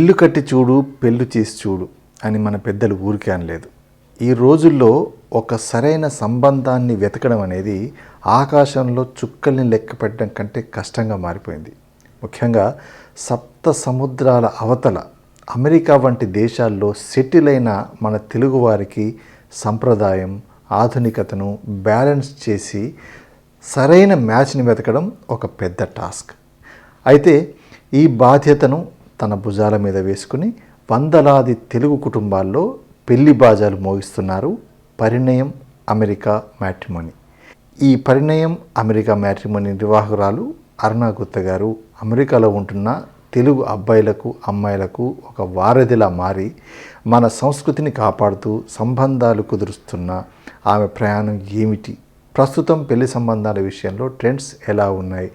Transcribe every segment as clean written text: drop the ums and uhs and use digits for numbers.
ఇల్లు కట్టి చూడు పెళ్ళు చేసి చూడు అని మన పెద్దలు ఊరికే అనలేదు. ఈ రోజుల్లో ఒక సరైన సంబంధాన్ని వెతకడం అనేది ఆకాశంలో చుక్కల్ని లెక్క పెట్టడం కంటే కష్టంగా మారిపోయింది. ముఖ్యంగా సప్త సముద్రాల అవతల అమెరికా వంటి దేశాల్లో సెటిల్ అయిన మన తెలుగువారికి సంప్రదాయం ఆధునికతను బ్యాలెన్స్ చేసి సరైన మ్యాచ్ని వెతకడం ఒక పెద్ద టాస్క్. అయితే ఈ బాధ్యతను తన భుజాల మీద వేసుకుని వందలాది తెలుగు కుటుంబాల్లో పెళ్లి బాజాలు మోగిస్తున్నారు పరిణయం అమెరికా మ్యాట్రిమోనీ. ఈ పరిణయం అమెరికా మ్యాట్రిమోనీ నిర్వాహకురాలు అరుణా గుత్త గారు అమెరికాలో ఉంటున్న తెలుగు అబ్బాయిలకు అమ్మాయిలకు ఒక వారధిలా మారి మన సంస్కృతిని కాపాడుతూ సంబంధాలు కుదురుస్తున్న ఆమె ప్రయాణం ఏమిటి, ప్రస్తుతం పెళ్లి సంబంధాల విషయంలో ట్రెండ్స్ ఎలా ఉన్నాయి,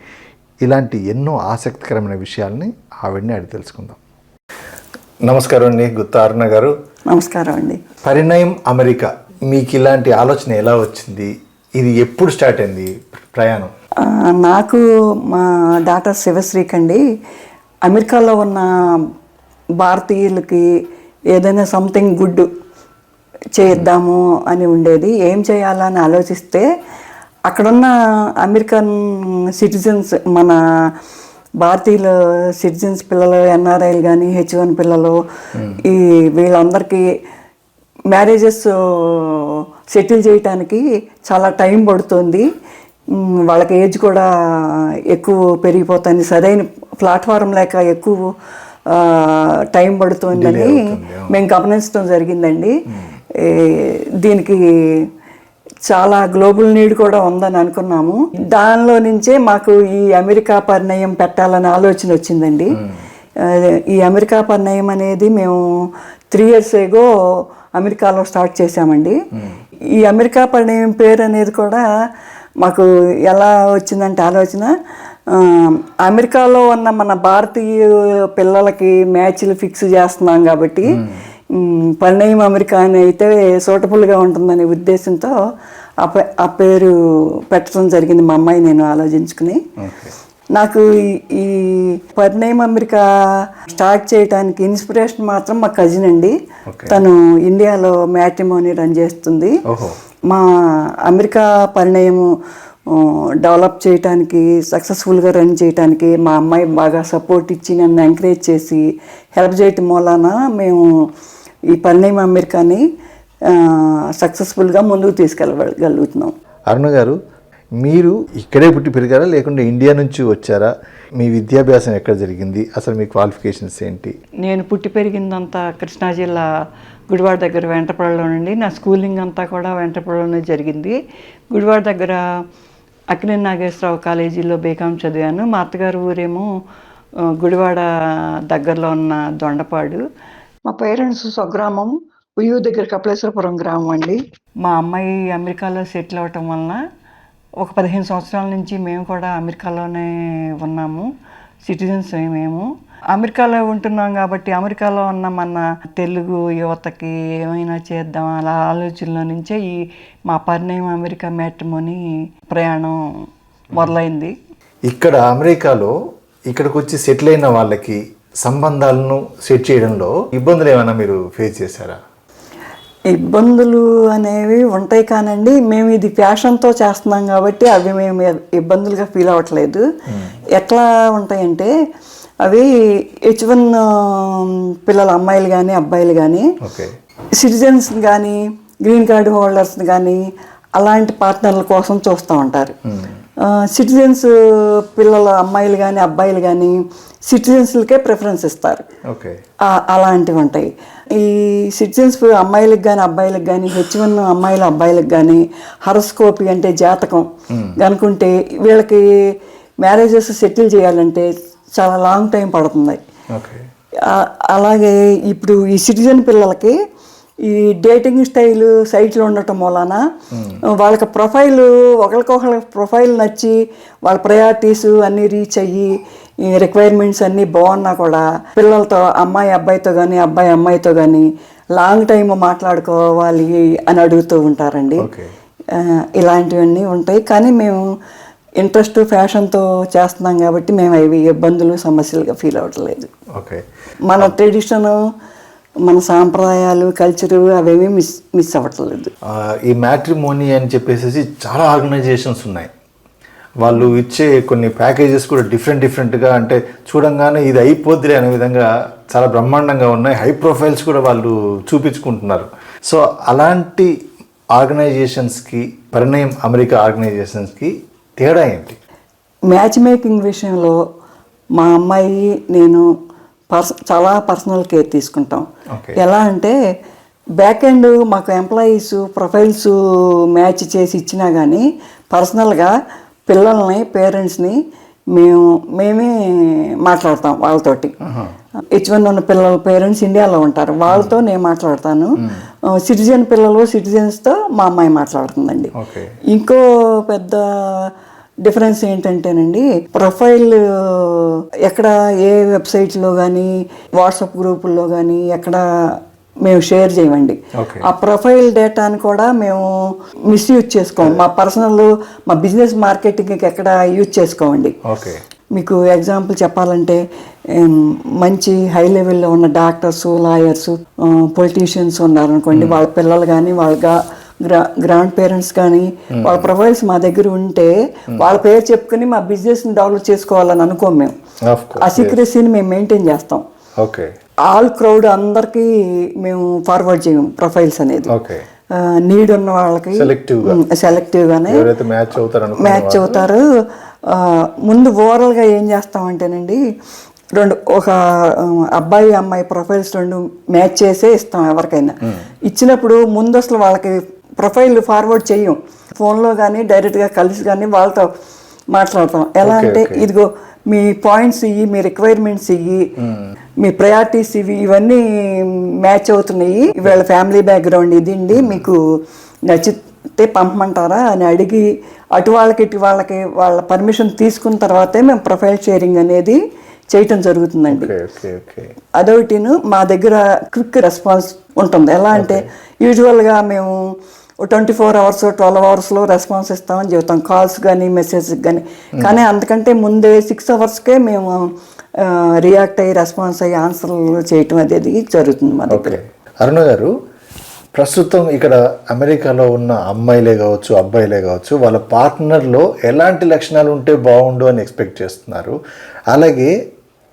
ఇలాంటి ఎన్నో ఆసక్తికరమైన విషయాల్ని ఆవిడని అడిగి తెలుసుకుందాం. నమస్కారం అండి గుత్తా అరుణ గారు. నమస్కారం అండి. పరిణయం అమెరికా, మీకు ఇలాంటి ఆలోచన ఎలా వచ్చింది? ఇది ఎప్పుడు స్టార్ట్ అయింది ప్రయాణం? నాకు మా డాటర్ శివశ్రీకి అండి అమెరికాలో ఉన్న భారతీయులకి ఏదైనా సంథింగ్ గుడ్ చేద్దాము అని ఉండేది. ఏం చేయాలని ఆలోచిస్తే అక్కడున్న అమెరికన్ సిటిజన్స్, మన భారతీయుల సిటిజన్స్ పిల్లలు, ఎన్ఆర్ఐలు కానీ H1 పిల్లలు, ఈ వీళ్ళందరికీ మ్యారేజెస్ సెటిల్ చేయటానికి చాలా టైం పడుతుంది. వాళ్ళకి ఏజ్ కూడా ఎక్కువ పెరిగిపోతుంది, సరైన ప్లాట్ఫారం లేక ఎక్కువ టైం పడుతుందని మేము గమనించడం జరిగిందండి. దీనికి చాలా గ్లోబల్ నీడ్ కూడా ఉందని అనుకున్నాము. దానిలో నుంచే మాకు ఈ అమెరికా పరిణయం పెట్టాలని ఆలోచన వచ్చిందండి. ఈ అమెరికా పరిణయం అనేది మేము 3 years ago అమెరికాలో స్టార్ట్ చేశామండి. ఈ అమెరికా పరిణయం పేరు అనేది కూడా మాకు ఎలా వచ్చిందంటే ఆలోచన, అమెరికాలో ఉన్న మన భారతీయ పిల్లలకి మ్యాచ్లు ఫిక్స్ చేస్తున్నాం కాబట్టి పరిణయం అమెరికా అని అయితే సూటబుల్గా ఉంటుందనే ఉద్దేశంతో ఆ పేరు పెట్టడం జరిగింది. మా అమ్మాయి నేను ఆలోచించుకుని. నాకు ఈ పరిణయం అమెరికా స్టార్ట్ చేయడానికి ఇన్స్పిరేషన్ మాత్రం మా కజిన్ అండి. తను ఇండియాలో మ్యాట్రిమోనీ రన్ చేస్తుంది. మా అమెరికా పరిణయము డెవలప్ చేయడానికి, సక్సెస్ఫుల్గా రన్ చేయడానికి మా అమ్మాయి బాగా సపోర్ట్ ఇచ్చి నన్ను ఎంకరేజ్ చేసి హెల్ప్ చేయటం వలన మేము ఈ పరిణయం అమెరికాని సక్సెస్ఫుల్గా ముందుకు తీసుకెళ్ళగలుగుతున్నాం. అరుణ గారు, మీరు ఇక్కడే పుట్టి పెరిగారా లేకుంటే ఇండియా నుంచి వచ్చారా? మీ విద్యాభ్యాసం ఎక్కడ జరిగింది? అసలు మీ క్వాలిఫికేషన్స్ ఏంటి? నేను పుట్టి పెరిగిందంతా కృష్ణా జిల్లా గుడివాడ దగ్గర వెంటపడలోనండి. నా స్కూలింగ్ అంతా కూడా వెంటపడలోనే జరిగింది. గుడివాడ దగ్గర అక్కినేని నాగేశ్వరరావు కాలేజీలో బీకాం చదివాను. మా అత్తగారు ఊరేమో గుడివాడ దగ్గరలో ఉన్న దొండపాడు. మా పేరెంట్స్ స్వగ్రామం ఉయ్యూరు దగ్గర కపిలేశ్వరపురం గ్రామం అండి. మా అమ్మాయి అమెరికాలో సెటిల్ అవ్వటం వలన ఒక 15 సంవత్సరాల నుంచి మేము కూడా అమెరికాలోనే ఉన్నాము. సిటిజన్స్ మేము అమెరికాలో ఉంటున్నాం కాబట్టి అమెరికాలో ఉన్న మన తెలుగు యువతకి ఏమైనా చేద్దాం అలా ఆలోచనలో నుంచే ఈ మా పరిణయం అమెరికా మ్యాట్రిమోనీ ప్రయాణం మొదలైంది. ఇక్కడ అమెరికాలో ఇక్కడికి వచ్చి సెటిల్ అయిన వాళ్ళకి సంబంధాలను సెట్ చేయడంలో ఇబ్బందులు ఏమైనా మీరు ఫేస్ చేశారా? ఇబ్బందులు అనేవి ఉంటాయి కానండి, మేము ఇది ఫ్యాషన్తో చేస్తున్నాం కాబట్టి అవి మేము ఇబ్బందులుగా ఫీల్ అవ్వట్లేదు. ఎట్లా ఉంటాయంటే అవి H1 పిల్లల అమ్మాయిలు కానీ అబ్బాయిలు కానీ సిటిజన్స్ కానీ గ్రీన్ కార్డు హోల్డర్స్ కానీ అలాంటి పార్ట్నర్ల కోసం చూస్తూ ఉంటారు. సిటిజన్స్ పిల్లల అమ్మాయిలు కానీ అబ్బాయిలు కానీ సిటిజన్స్లకే ప్రిఫరెన్స్ ఇస్తారు. అలాంటివి ఉంటాయి. ఈ సిటిజన్స్ అమ్మాయిలకు కానీ అబ్బాయిలకు కానీ H1 అమ్మాయిల అబ్బాయిలకు కానీ హరస్కోపీ అంటే జాతకం కనుకుంటే వీళ్ళకి మ్యారేజెస్ సెటిల్ చేయాలంటే చాలా లాంగ్ టైం పడుతుంది. అలాగే ఇప్పుడు ఈ సిటిజన్ పిల్లలకి ఈ డేటింగ్ స్టైల్ సైట్లు ఉండటం వలన వాళ్ళకి ప్రొఫైల్ ఒకరికొకరి ప్రొఫైల్ నచ్చి వాళ్ళ ప్రయారిటీస్ అన్నీ రీచ్ అయ్యి రిక్వైర్మెంట్స్ అన్నీ బాగున్నా కూడా పిల్లలతో అమ్మాయి అబ్బాయితో కానీ అబ్బాయి అమ్మాయితో కానీ లాంగ్ టైం మాట్లాడుకోవాలి అని అడుగుతూ ఉంటారండి. ఇలాంటివన్నీ ఉంటాయి. కానీ మేము ఇంట్రెస్ట్ ఫ్యాషన్తో చేస్తున్నాం కాబట్టి మేము అవి ఇబ్బందులు సమస్యలుగా ఫీల్ అవ్వట్లేదు. ఓకే. మన ట్రెడిషన్, మన సాంప్రదాయాలు, కల్చరు అవేమీ మిస్ అవ్వట్లేదు. ఈ మ్యాట్రిమోనీ అని చెప్పేసి చాలా ఆర్గనైజేషన్స్ ఉన్నాయి. వాళ్ళు ఇచ్చే కొన్ని ప్యాకేజెస్ కూడా డిఫరెంట్గా, అంటే చూడంగానే ఇది అయిపోద్దిలే అనే విధంగా చాలా బ్రహ్మాండంగా ఉన్నాయి. హై ప్రొఫైల్స్ కూడా వాళ్ళు చూపించుకుంటున్నారు. సో అలాంటి ఆర్గనైజేషన్స్కి, పరిణయం అమెరికా ఆర్గనైజేషన్స్కి తేడా ఏంటి? మ్యాచ్ మేకింగ్ విషయంలో మా అమ్మాయి నేను చాలా పర్సనల్ కేర్ తీసుకుంటాం. ఎలా అంటే బ్యాక్ ఎండ్ మాకు ఎంప్లాయీస్ ప్రొఫైల్స్ మ్యాచ్ చేసి ఇచ్చినా కానీ పర్సనల్గా పిల్లల్ని, పేరెంట్స్ని మేమే మాట్లాడతాం వాళ్ళతోటి. H1 ఉన్న పిల్లల పేరెంట్స్ ఇండియాలో ఉంటారు, వాళ్ళతో నేను మాట్లాడతాను. సిటిజన్ పిల్లలు, సిటిజన్స్తో మా అమ్మాయి మాట్లాడుతుందండి. ఇంకో పెద్ద డిఫరెన్స్ ఏంటంటేనండి, ప్రొఫైల్ ఎక్కడ ఏ వెబ్సైట్లో కానీ వాట్సాప్ గ్రూపుల్లో కానీ ఎక్కడ మేము షేర్ చేయమండి. ఆ ప్రొఫైల్ డేటాని కూడా మేము మిస్యూజ్ చేసుకోము. మా పర్సనల్, మా బిజినెస్ మార్కెటింగ్కి ఎక్కడ యూజ్ చేసుకోమండి. మీకు ఎగ్జాంపుల్ చెప్పాలంటే మంచి హై లెవెల్లో ఉన్న డాక్టర్స్, లాయర్స్, పొలిటీషియన్స్ ఉన్నారనుకోండి, వాళ్ళ పిల్లలు కానీ వాళ్ళ గ్రాండ్ పేరెంట్స్ కానీ వాళ్ళ ప్రొఫైల్స్ మా దగ్గర ఉంటే వాళ్ళ పేరు చెప్పుకుని మా బిజినెస్ని డెవలప్ చేసుకోవాలని అనుకోం. మేము ఆ సీక్రెసీని మేము మెయింటైన్ చేస్తాం. ఆల్ క్రౌడ్ అందరికీ మేము ఫార్వర్డ్ చేయము ప్రొఫైల్స్ అనేది. నీడ్ ఉన్న వాళ్ళకి సెలెక్టివ్గానే మ్యాచ్ అవుతారు. ముందు ఓవరాల్గా ఏం చేస్తామంటేనండి, ఒక అబ్బాయి అమ్మాయి ప్రొఫైల్స్ 2 మ్యాచ్ చేసే ఇస్తాం ఎవరికైనా. ఇచ్చినప్పుడు ముందు అసలు వాళ్ళకి ప్రొఫైల్ ఫార్వర్డ్ చెయ్యం, ఫోన్లో కానీ డైరెక్ట్గా కలిసి కానీ వాళ్ళతో మాట్లాడతాం. ఎలా అంటే ఇదిగో మీ పాయింట్స్ ఇవి, మీ రిక్వైర్మెంట్స్ ఇవి, మీ ప్రయారిటీస్ ఇవి, ఇవన్నీ మ్యాచ్ అవుతున్నాయి, వీళ్ళ ఫ్యామిలీ బ్యాక్గ్రౌండ్ ఇదండి, మీకు నచ్చితే పంపమంటారా అని అడిగి అటు వాళ్ళకి ఇటు వాళ్ళకి వాళ్ళ పర్మిషన్ తీసుకున్న తర్వాతే మేము ప్రొఫైల్ షేరింగ్ అనేది చేయటం జరుగుతుందండి. అదొకటిను మా దగ్గర క్విక్ రెస్పాన్స్ ఉంటుంది. ఎలా అంటే యూజువల్గా మేము 24 hours 12 hours రెస్పాన్స్ ఇస్తామని చెబుతాం, కాల్స్ కానీ మెసేజ్ కానీ. కానీ అంతకంటే ముందే 6 hours మేము రియాక్ట్ అయ్యి రెస్పాన్స్ అయ్యి ఆన్సర్లు చేయటం అనేది జరుగుతుంది మా దగ్గర. అరుణ గారు, ప్రస్తుతం ఇక్కడ అమెరికాలో ఉన్న అమ్మాయిలే కావచ్చు, అబ్బాయిలే కావచ్చు, వాళ్ళ పార్ట్నర్లో ఎలాంటి లక్షణాలు ఉంటే బాగుండు అని ఎక్స్పెక్ట్ చేస్తున్నారు? అలాగే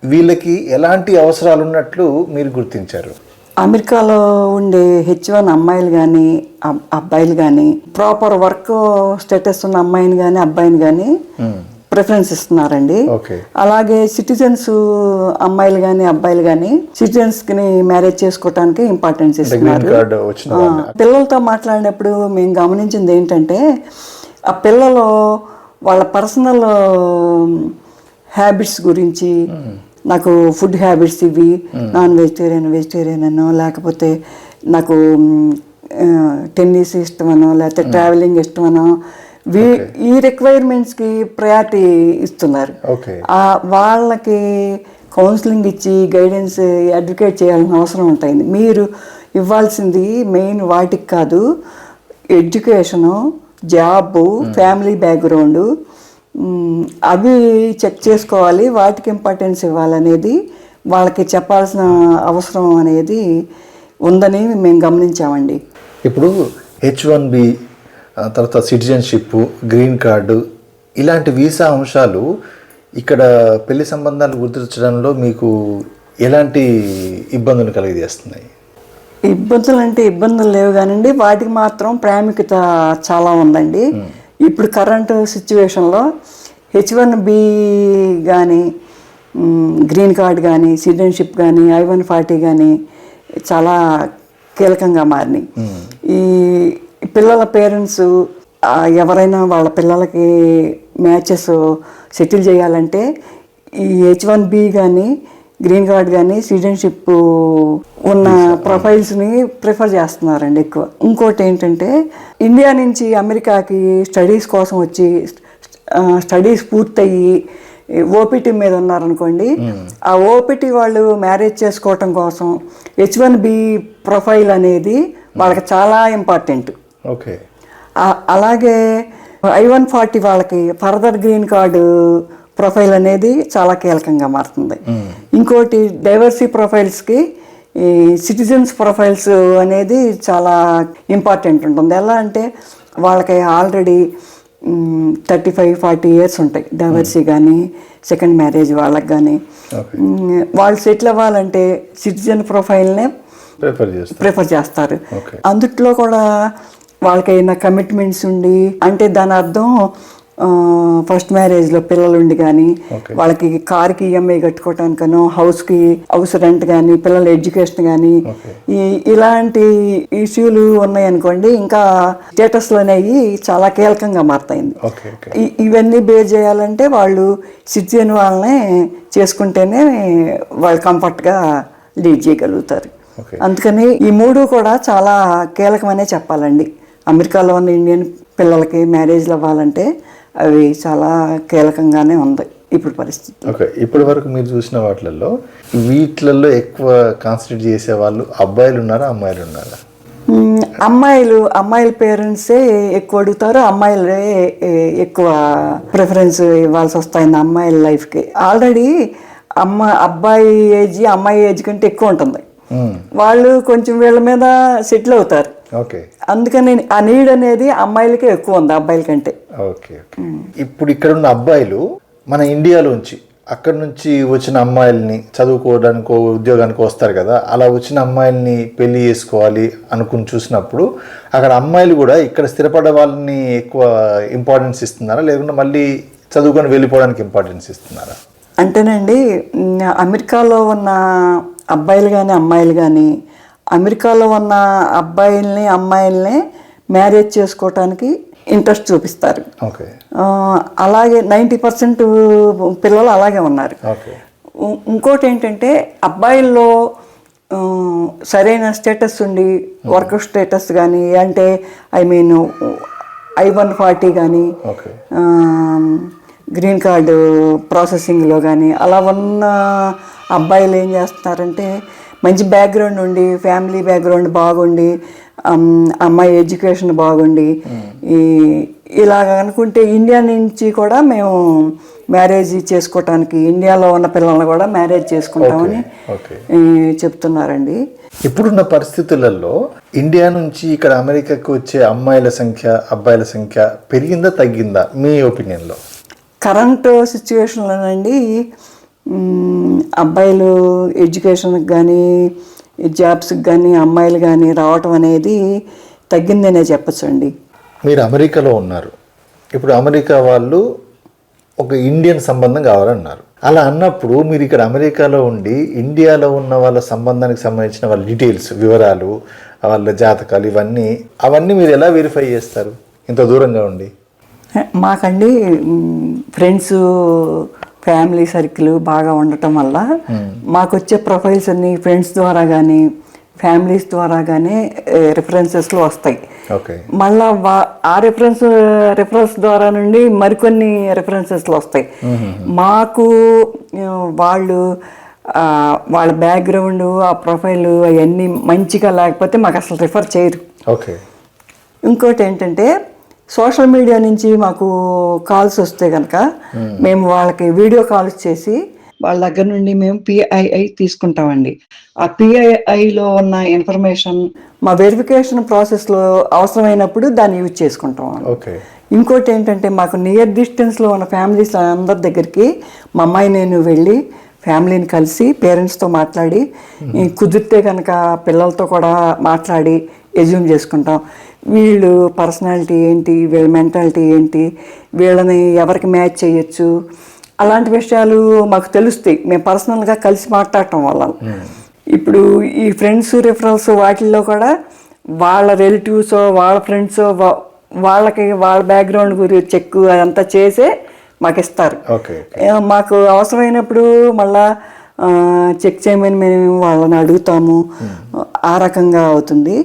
వీళ్ళకి ఎలాంటి అవసరాలు ఉన్నట్లు మీరు గుర్తించారు? అమెరికాలో ఉండే H1 అమ్మాయిలు కానీ అబ్బాయిలు కానీ ప్రాపర్ వర్క్ స్టేటస్ ఉన్న అమ్మాయిని కానీ అబ్బాయిని కానీ ప్రిఫరెన్స్ ఇస్తున్నారండి. అలాగే సిటిజన్స్ అమ్మాయిలు కానీ అబ్బాయిలు కానీ సిటిజన్స్కి మ్యారేజ్ చేసుకోవటానికి ఇంపార్టెన్స్ ఇస్తున్నారు. పిల్లలతో మాట్లాడినప్పుడు మేము గమనించింది ఏంటంటే, ఆ పిల్లలు వాళ్ళ పర్సనల్ హ్యాబిట్స్ గురించి, నాకు ఫుడ్ హ్యాబిట్స్ ఇవి, నాన్ వెజిటేరియన్ అనో, లేకపోతే నాకు టెన్నిస్ ఇష్టమనో, లేకపోతే ట్రావెలింగ్ ఇష్టమనో, ఈ రిక్వైర్మెంట్స్కి ప్రయారిటీ ఇస్తున్నారు. వాళ్ళకి కౌన్సిలింగ్ ఇచ్చి గైడెన్స్, అడ్వకేట్ చేయాల్సిన అవసరం ఉంటుంది. మీరు ఇవ్వాల్సింది మెయిన్ వాటికి కాదు, ఎడ్యుకేషను, జాబు, ఫ్యామిలీ బ్యాక్గ్రౌండు, అవి చెక్ చేసుకోవాలి, వాటికి ఇంపార్టెన్స్ ఇవ్వాలనేది వాళ్ళకి చెప్పాల్సిన అవసరం అనేది ఉందని మేము గమనించామండి. ఇప్పుడు H1B తర్వాత సిటిజన్షిప్, గ్రీన్ కార్డు, ఇలాంటి వీసా అంశాలు ఇక్కడ పెళ్లి సంబంధాలు గుర్తించడంలో మీకు ఎలాంటి ఇబ్బందులు కలిగజేస్తున్నాయి? ఇబ్బందులు అంటే ఇబ్బందులు లేవు కానండి, వాటికి మాత్రం ప్రాముఖ్యత చాలా ఉందండి. ఇప్పుడు కరెంట్ సిచ్యువేషన్లో H1B కానీ, గ్రీన్ కార్డ్ కానీ, సిటిజన్షిప్ కానీ, I-140 కానీ చాలా కీలకంగా మారినాయి. ఈ పిల్లల పేరెంట్స్ ఎవరైనా వాళ్ళ పిల్లలకి మ్యాచెస్ సెటిల్ చేయాలంటే ఈ H1B కానీ, గ్రీన్ కార్డ్ కానీ, సిటిజన్షిప్ ఉన్న ప్రొఫైల్స్ని ప్రిఫర్ చేస్తున్నారండి ఎక్కువ. ఇంకోటి ఏంటంటే, ఇండియా నుంచి అమెరికాకి స్టడీస్ కోసం వచ్చి స్టడీస్ పూర్తయ్యి ఓపీటీ మీద ఉన్నారనుకోండి, ఆ ఓపీటీ వాళ్ళు మ్యారేజ్ చేసుకోవటం కోసం H1B ప్రొఫైల్ అనేది వాళ్ళకి చాలా ఇంపార్టెంట్. అలాగే I-140 వాళ్ళకి ఫర్దర్ గ్రీన్ కార్డు ప్రొఫైల్ అనేది చాలా కీలకంగా మారుతుంది. ఇంకోటి డైవర్సిటీ ప్రొఫైల్స్కి ఈ సిటిజన్స్ ప్రొఫైల్స్ అనేది చాలా ఇంపార్టెంట్ ఉంటుంది. ఎలా అంటే వాళ్ళకి ఆల్రెడీ 35-40 ఇయర్స్ ఉంటాయి డైవర్సీ కానీ సెకండ్ మ్యారేజ్ వాళ్ళకి కానీ. వాళ్ళు సెటిల్ అవ్వాలంటే సిటిజన్ ప్రొఫైల్నే ప్రిఫర్ చేస్తారు. అందుట్లో కూడా వాళ్ళకైనా కమిట్మెంట్స్ ఉండి, అంటే దాని అర్థం ఫస్ట్ మ్యారేజ్లో పిల్లలు ఉండి కానీ వాళ్ళకి కార్కి ఈఎంఐ కట్టుకోవటానికనో హౌస్ రెంట్ కానీ పిల్లల ఎడ్యుకేషన్ కానీ ఇలాంటి ఇష్యూలు ఉన్నాయనుకోండి, ఇంకా స్టేటస్లోనే చాలా కీలకంగా మారుతాయి. ఇవన్నీ బేర్ చేయాలంటే వాళ్ళు సిటిజన్ వాళ్ళనే చేసుకుంటేనే వాళ్ళు కంఫర్ట్గా లీడ్ చేయగలుగుతారు. అందుకని ఈ మూడు కూడా చాలా కీలకమనే చెప్పాలండి. అమెరికాలో ఉన్న ఇండియన్ పిల్లలకి మ్యారేజ్లు అవ్వాలంటే అవి చాలా కీలకంగానే ఉంది ఇప్పుడు పరిస్థితి. ఓకే, ఇప్పటి వరకు మీరు చూసిన వాటిల్లో ఎక్కువ కాన్సన్ట్రేట్ చేసే వాళ్ళు అబ్బాయిలు ఉన్నారా అమ్మాయిలు ఉన్నారా? అమ్మాయిల పేరెంట్సే ఎక్కువ అడుగుతారు, అమ్మాయిలే ఎక్కువ ప్రిఫరెన్స్ ఇవ్వాల్సి వస్తాయింది అమ్మాయిల లైఫ్కి. ఆల్రెడీ అబ్బాయి ఏజ్ అమ్మాయి ఏజ్ కంటే ఎక్కువ ఉంటుంది. వాళ్ళు కొంచెం వీళ్ళ మీద సెటిల్ అవుతారు. అందుకని ఆ నీడ్ అనేది అమ్మాయిలకే ఎక్కువ ఉంది అబ్బాయిల కంటే. ఇప్పుడు ఇక్కడ ఉన్న అబ్బాయిలు మన ఇండియాలోంచి అక్కడ నుంచి వచ్చిన అమ్మాయిల్ని చదువుకోవడానికో ఉద్యోగానికి వస్తారు కదా, అలా వచ్చిన అమ్మాయిల్ని పెళ్లి చేసుకోవాలి అనుకుని చూసినప్పుడు అక్కడ అమ్మాయిలు కూడా ఇక్కడ స్థిరపడే వాళ్ళని ఎక్కువ ఇంపార్టెన్స్ ఇస్తున్నారా, లేకుంటే మళ్ళీ చదువుకొని వెళ్ళిపోవడానికి ఇంపార్టెన్స్ ఇస్తున్నారా? అంటేనండి, అమెరికాలో ఉన్న అబ్బాయిలు కానీ అమ్మాయిలు కానీ అమెరికాలో ఉన్న అబ్బాయిల్ని అమ్మాయిల్ని మ్యారేజ్ చేసుకోవటానికి ఇంట్రెస్ట్ చూపిస్తారు. అలాగే 90% పిల్లలు అలాగే ఉన్నారు. ఇంకోటి ఏంటంటే అబ్బాయిల్లో సరైన స్టేటస్ ఉండి వర్క్ స్టేటస్ కానీ, అంటే I-140 కానీ గ్రీన్ కార్డు ప్రాసెసింగ్లో కానీ అలా ఉన్న అబ్బాయిలు ఏం చేస్తున్నారంటే మంచి బ్యాక్గ్రౌండ్ ఉండి, ఫ్యామిలీ బ్యాక్గ్రౌండ్ బాగుండి, అమ్మాయి ఎడ్యుకేషన్ బాగుండి ఇలాగ అనుకుంటే ఇండియా నుంచి కూడా మేము మ్యారేజ్ చేసుకోవటానికి ఇండియాలో ఉన్న పిల్లల్ని కూడా మ్యారేజ్ చేసుకుంటామని చెప్తున్నారండి. ఇప్పుడున్న పరిస్థితులలో ఇండియా నుంచి ఇక్కడ అమెరికాకు వచ్చే అమ్మాయిల సంఖ్య అబ్బాయిల సంఖ్య పెరిగిందా తగ్గిందా మీ ఒపీనియన్లో? కరెంట్ సిచ్యువేషన్లోనండి అబ్బాయిలు ఎడ్యుకేషన్కి కానీ జాబ్స్కి కానీ అమ్మాయిలు కానీ రావటం అనేది తగ్గిందనే చెప్పచ్చు అండి. మీరు అమెరికాలో ఉన్నారు, ఇప్పుడు అమెరికా వాళ్ళు ఒక ఇండియన్ సంబంధం కావాలన్నారు. అలా అన్నప్పుడు మీరు ఇక్కడ అమెరికాలో ఉండి ఇండియాలో ఉన్న వాళ్ళ సంబంధానికి సంబంధించిన వాళ్ళ డీటెయిల్స్, వివరాలు, వాళ్ళ జాతకాలు అవన్నీ మీరు ఎలా వెరిఫై చేస్తారు ఇంత దూరంగా ఉండి? మాకండి ఫ్రెండ్స్ ఫ్యామిలీ సర్కిల్ బాగా ఉండటం వల్ల మాకు వచ్చే ప్రొఫైల్స్ అన్ని ఫ్రెండ్స్ ద్వారా కానీ ఫ్యామిలీస్ ద్వారా కానీ రిఫరెన్సెస్లో వస్తాయి. మళ్ళా ఆ రిఫరెన్స్ ద్వారా నుండి మరికొన్ని రిఫరెన్సెస్లో వస్తాయి. మాకు వాళ్ళ బ్యాక్గ్రౌండ్ ఆ ప్రొఫైల్ అవన్నీ మంచిగా లేకపోతే మాకు అసలు రిఫర్ చేయరు. ఇంకోటి ఏంటంటే సోషల్ మీడియా నుంచి మాకు కాల్స్ వస్తే కనుక మేము వాళ్ళకి వీడియో కాల్స్ చేసి వాళ్ళ దగ్గర నుండి మేము PII తీసుకుంటామండి. ఆ PIIలో ఉన్న ఇన్ఫర్మేషన్ మా వెరిఫికేషన్ ప్రాసెస్లో అవసరమైనప్పుడు దాన్ని యూజ్ చేసుకుంటాం. ఇంకోటి ఏంటంటే మాకు నియర్ డిస్టెన్స్లో ఉన్న ఫ్యామిలీస్ అందరి దగ్గరికి మా అమ్మాయి నేను వెళ్ళి ఫ్యామిలీని కలిసి పేరెంట్స్తో మాట్లాడి కుదిరితే కనుక పిల్లలతో కూడా మాట్లాడి ఎజ్యూమ్ చేసుకుంటాం. వీళ్ళు పర్సనాలిటీ ఏంటి, వీళ్ళ మెంటాలిటీ ఏంటి, వీళ్ళని ఎవరికి మ్యాచ్ చేయొచ్చు, అలాంటి విషయాలు మాకు తెలుస్తాయి మేము పర్సనల్గా కలిసి మాట్లాడటం వల్ల. ఇప్పుడు ఈ ఫ్రెండ్స్ రిఫరల్స్ వాటిల్లో కూడా వాళ్ళ రిలేటివ్స్ వాళ్ళ ఫ్రెండ్స్ వాళ్ళకి వాళ్ళ బ్యాక్గ్రౌండ్ గురించి చెక్ అదంతా చేసే మాకు ఇస్తారు. మాకు అవసరమైనప్పుడు మళ్ళా చెక్ చేయమని మేము వాళ్ళని అడుగుతాము. ఆ రకంగా అవుతుంది.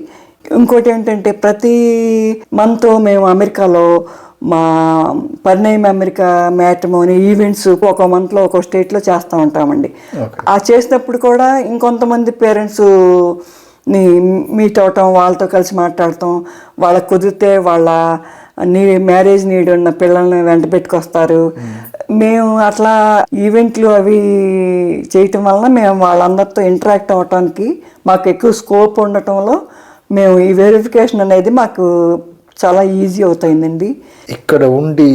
ఇంకోటి ఏంటంటే ప్రతి మంత్ మేము అమెరికాలో మా పరిణయం అమెరికా మ్యాట్రిమోనీ ఈవెంట్స్ ఒక మంత్లో ఒక స్టేట్లో చేస్తూ ఉంటామండి. ఆ చేసినప్పుడు కూడా ఇంకొంతమంది పేరెంట్స్ మీట్ అవటం, వాళ్ళతో కలిసి మాట్లాడటం, వాళ్ళకి కుదిరితే వాళ్ళ మ్యారేజ్ నీడ్ ఉన్న పిల్లల్ని వెంట పెట్టుకొస్తారు. మేము అట్లా ఈవెంట్లు అవి చేయటం వలన మేము వాళ్ళందరితో ఇంటరాక్ట్ అవ్వటానికి మాకు ఎక్కువ స్కోప్ ఉండటంలో మేము ఈ వెరిఫికేషన్ అనేది మాకు చాలా ఈజీ అవుతాయిందండి. ఇక్కడ ఉండి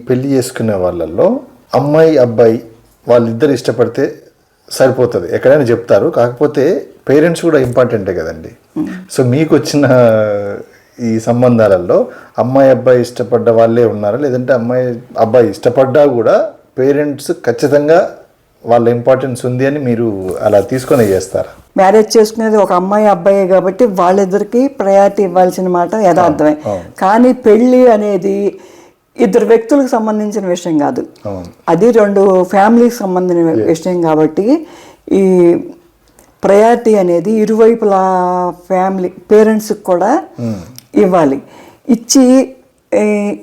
పెళ్లి చేసుకునే వాళ్ళల్లో అమ్మాయి అబ్బాయి వాళ్ళిద్దరు ఇష్టపడితే సరిపోతుంది, ఎక్కడైనా చెప్తారు. కాకపోతే పేరెంట్స్ కూడా ఇంపార్టెంటే కదండి. సో మీకు వచ్చిన ఈ సంబంధాలలో అమ్మాయి అబ్బాయి ఇష్టపడ్డ వాళ్ళే ఉన్నారా, లేదంటే అమ్మాయి అబ్బాయి ఇష్టపడ్డా కూడా పేరెంట్స్ ఖచ్చితంగా వాళ్ళ ఇంపార్టెన్స్ ఉంది అని మీరు అలా తీసుకొని చేస్తారా? మ్యారేజ్ చేసుకునేది ఒక అమ్మాయి అబ్బాయి కాబట్టి వాళ్ళిద్దరికి ప్రయారిటీ ఇవ్వాల్సిన మాట యథార్థమే. కానీ పెళ్ళి అనేది ఇద్దరు వ్యక్తులకు సంబంధించిన విషయం కాదు, అది రెండు ఫ్యామిలీకి సంబంధించిన విషయం కాబట్టి ఈ ప్రయారిటీ అనేది ఇరువైపుల ఫ్యామిలీ పేరెంట్స్కి కూడా ఇవ్వాలి. ఇచ్చి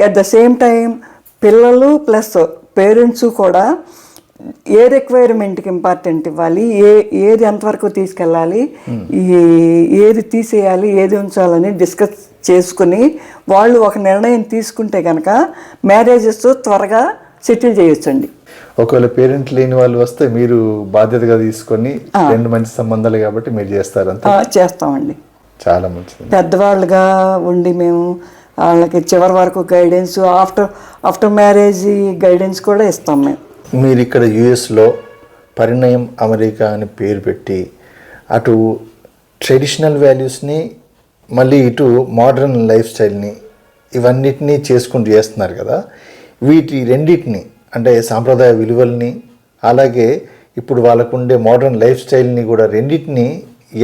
ఎట్ ద సేమ్ టైం పిల్లలు ప్లస్ పేరెంట్స్ కూడా ఏ రిక్వైర్మెంట్కి ఇంపార్టెంట్ ఇవ్వాలి, ఏది ఎంతవరకు తీసుకెళ్ళాలి, ఏది తీసేయాలి, ఏది ఉంచాలని డిస్కస్ చేసుకుని వాళ్ళు ఒక నిర్ణయం తీసుకుంటే కనుక మ్యారేజెస్ త్వరగా సెటిల్ చేయొచ్చండి. ఒకవేళ పేరెంట్ లేని వాళ్ళు వస్తే మీరు బాధ్యతగా తీసుకొని రెండు మంచి సంబంధాలు కాబట్టి మీరు చేస్తారంటే చేస్తామండి. చాలా మంచిది. పెద్దవాళ్ళుగా ఉండి మేము వాళ్ళకి చివరి వరకు గైడెన్స్, ఆఫ్టర్ మ్యారేజ్ గైడెన్స్ కూడా ఇస్తాం మేము. మీరు ఇక్కడ యుఎస్లో పరిణయం అమెరికా అని పేరు పెట్టి అటు ట్రెడిషనల్ వాల్యూస్ని మళ్ళీ ఇటు మోడర్న్ లైఫ్ స్టైల్ని ఇవన్నిటినీ చేసుకుంటూ చేస్తున్నారు కదా. వీటి రెండింటిని అంటే సాంప్రదాయ విలువల్ని అలాగే ఇప్పుడు వాళ్ళకు ఉండే మోడర్న్ లైఫ్ స్టైల్ని కూడా రెండింటిని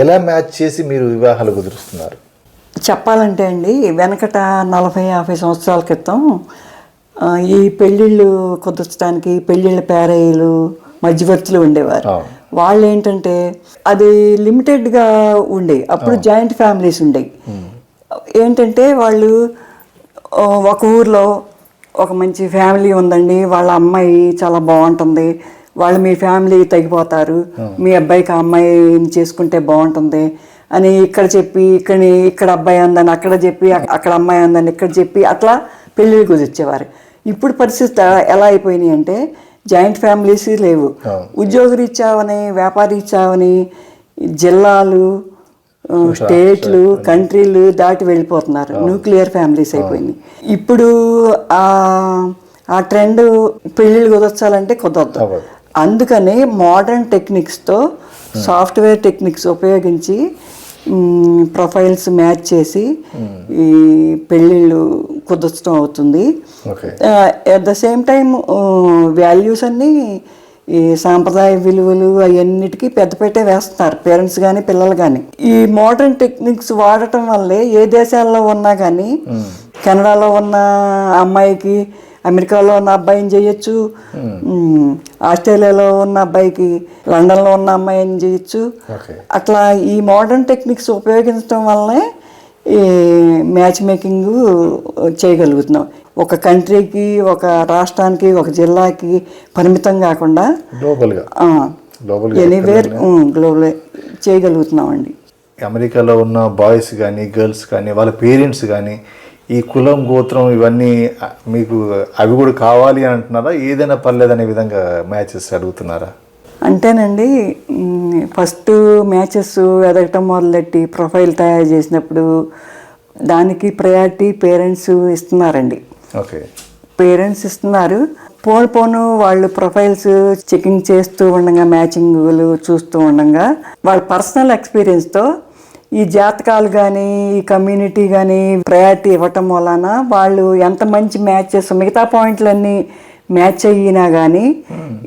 ఎలా మ్యాచ్ చేసి మీరు వివాహాలు కుదురుస్తున్నారు? చెప్పాలంటే అండి, వెనకట 40-50 సంవత్సరాల క్రితం ఈ పెళ్ళిళ్ళు కుదర్చడానికి పెళ్ళిళ్ళ పేరయ్యలు మధ్యవర్తులు ఉండేవారు. వాళ్ళు ఏంటంటే అది లిమిటెడ్గా ఉండేవి. అప్పుడు జాయింట్ ఫ్యామిలీస్ ఉండేవి. ఏంటంటే వాళ్ళు ఒక ఊర్లో ఒక మంచి ఫ్యామిలీ ఉందండి, వాళ్ళ అమ్మాయి చాలా బాగుంటుంది, వాళ్ళు మీ ఫ్యామిలీ తగ్గిపోతారు, మీ అబ్బాయికి ఆ అమ్మాయిని చేసుకుంటే బాగుంటుంది అని ఇక్కడ చెప్పి ఇక్కడ అబ్బాయి అందని అక్కడ చెప్పి అక్కడ అమ్మాయి అందని ఇక్కడ చెప్పి అట్లా పెళ్ళిళ్ళు కుదిర్చేవారు. ఇప్పుడు పరిస్థితి ఎలా అయిపోయినాయి అంటే జాయింట్ ఫ్యామిలీస్ లేవు. ఉద్యోగరీత్యావని వ్యాపారీత్యావని జిల్లాలు స్టేట్లు కంట్రీలు దాటి వెళ్ళిపోతున్నారు. న్యూక్లియర్ ఫ్యామిలీస్ అయిపోయినాయి. ఇప్పుడు ఆ ట్రెండ్ పెళ్ళిళ్ళు కుదర్చాలంటే కుదరదు. అందుకని మోడర్న్ టెక్నిక్స్తో సాఫ్ట్వేర్ టెక్నిక్స్ ఉపయోగించి ప్రొఫైల్స్ మ్యాచ్ చేసి ఈ పెళ్ళిళ్ళు కుదర్చడం అవుతుంది. At the same time values అన్నీ ఈ సాంప్రదాయ విలువలు అవన్నిటికీ పెద్దపేటే వేస్తున్నారు పేరెంట్స్ కానీ పిల్లలు కానీ. ఈ మోడర్న్ టెక్నిక్స్ వాడటం వల్లే ఏ దేశాల్లో ఉన్నా కానీ కెనడాలో ఉన్న అమ్మాయికి అమెరికాలో ఉన్న అబ్బాయిని చేయొచ్చు, ఆస్ట్రేలియాలో ఉన్న అబ్బాయికి లండన్లో ఉన్న అమ్మాయిని చేయొచ్చు. అట్లా ఈ మోడర్న్ టెక్నిక్స్ ఉపయోగించడం వల్లనే ఈ మ్యాచ్ మేకింగ్ చేయగలుగుతున్నాం. ఒక కంట్రీకి ఒక రాష్ట్రానికి ఒక జిల్లాకి పరిమితం కాకుండా ఎనీవేర్ గ్లోబల్ చేయగలుగుతున్నామండి. అమెరికాలో ఉన్న బాయ్స్ కానీ గర్ల్స్ కానీ వాళ్ళ పేరెంట్స్ కానీ ఈ కులం గోత్రం ఇవన్నీ మీకు అవి కూడా కావాలి అని అంటున్నారా, ఏదైనా పర్లేదనే విధంగా మ్యాచెస్ అడుగుతున్నారా? అంటేనండి ఫస్ట్ మ్యాచెస్ ఎదగటం మొదలెట్టి ప్రొఫైల్ తయారు చేసినప్పుడు దానికి ప్రయారిటీ పేరెంట్స్ ఇస్తున్నారండి. ఓకే, పేరెంట్స్ ఇస్తున్నారు. పోను వాళ్ళు ప్రొఫైల్స్ చెకింగ్ చేస్తూ ఉండగా మ్యాచింగ్లు చూస్తూ ఉండగా వాళ్ళ పర్సనల్ ఎక్స్పీరియన్స్తో ఈ జాతకాలు కానీ ఈ కమ్యూనిటీ కానీ ప్రయారిటీ ఇవ్వటం వలన వాళ్ళు ఎంత మంచి మ్యాచెస్ మిగతా పాయింట్లన్నీ మ్యాచ్ అయినా కానీ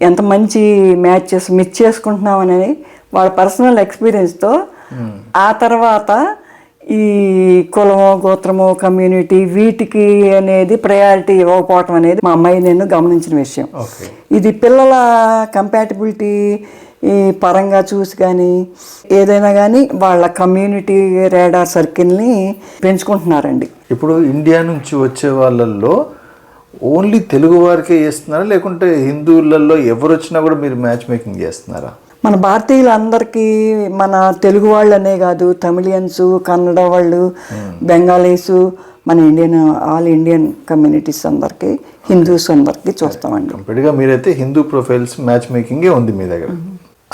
ఎంత మంచి మ్యాచెస్ మిస్ చేసుకుంటున్నాం అనేది వాళ్ళ పర్సనల్ ఎక్స్పీరియన్స్తో ఆ తర్వాత ఈ కులమో గోత్రమో కమ్యూనిటీ వీటికి అనేది ప్రయారిటీ ఇవ్వకపోవటం అనేది మా అమ్మాయి నేను గమనించిన విషయం. ఇది పిల్లల కంపాటిబిలిటీ ఈ పరంగా చూసి కానీ ఏదైనా కానీ వాళ్ళ కమ్యూనిటీ రేడార్ సర్కిల్ని పెంచుకుంటున్నారండి. ఇప్పుడు ఇండియా నుంచి వచ్చే వాళ్ళల్లో ఓన్లీ తెలుగు వారికే చేస్తున్నారా, లేకుంటే హిందువులలో ఎవరు వచ్చినా కూడా మీరు మ్యాచ్ మేకింగ్ చేస్తున్నారా? మన భారతీయులందరికీ మన తెలుగు వాళ్ళనే కాదు, తమిళియన్స్, కన్నడ వాళ్ళు, బెంగాలీసు, మన ఆల్ ఇండియన్ కమ్యూనిటీస్ అందరికీ, హిందూస్ అందరికీ చూస్తామండి. కంప్లీట్గా మీరైతే హిందూ ప్రొఫైల్స్ మ్యాచ్ మేకింగే ఉంది మీ దగ్గర.